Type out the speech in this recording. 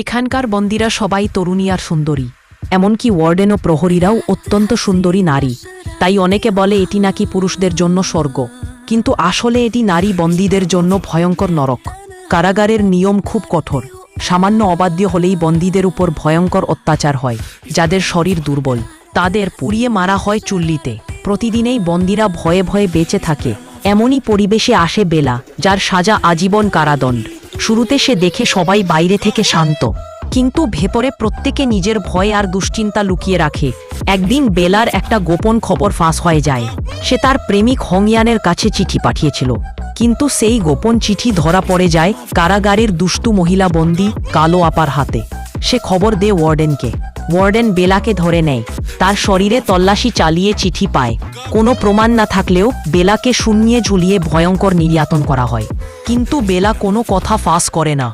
এখানকার বন্দিরা সবাই তরুণী আর সুন্দরী, এমনকি ওয়ার্ডেন ও প্রহরীরাও অত্যন্ত সুন্দরী নারী। তাই অনেকে বলে এটি নাকি পুরুষদের জন্য স্বর্গ, কিন্তু আসলে এটি নারী বন্দীদের জন্য ভয়ঙ্কর নরক। কারাগারের নিয়ম খুব কঠোর, সামান্য অবাধ্য হলেই বন্দীদের উপর ভয়ঙ্কর অত্যাচার হয়। যাদের শরীর দুর্বল তাদের পুড়িয়ে মারা হয় চুল্লিতে। প্রতিদিনেই বন্দীরা ভয়ে ভয়ে বেঁচে থাকে। এমনই পরিবেশে আসে বেলা, যার সাজা আজীবন কারাদণ্ড। শুরুতে সে দেখে সবাই বাইরে থেকে শান্ত, কিন্তু ভেতরে প্রত্যেকে নিজের ভয় আর দুশ্চিন্তা লুকিয়ে রাখে। একদিন বেলার একটা গোপন খবর ফাঁস হয়ে যায়। সে তার প্রেমিক হংয়ানের কাছে চিঠি পাঠিয়েছিল, কিন্তু সেই গোপন চিঠি ধরা পড়ে যায় কারাগারের দুষ্টু মহিলা বন্দী কালো আপার হাতে। সে খবর দেয় ওয়ার্ডেনকে। ওয়ার্ডেন বেলাকে ধরে নেয়, তার শরীরে তল্লাশি চালিয়ে চিঠি পায়। কোনো প্রমাণ না থাকলেও বেলাকে শূন্যে ঝুলিয়ে ভয়ঙ্কর নির্যাতন করা হয়, কিন্তু বেলা কোনো কথা ফাঁস করে না।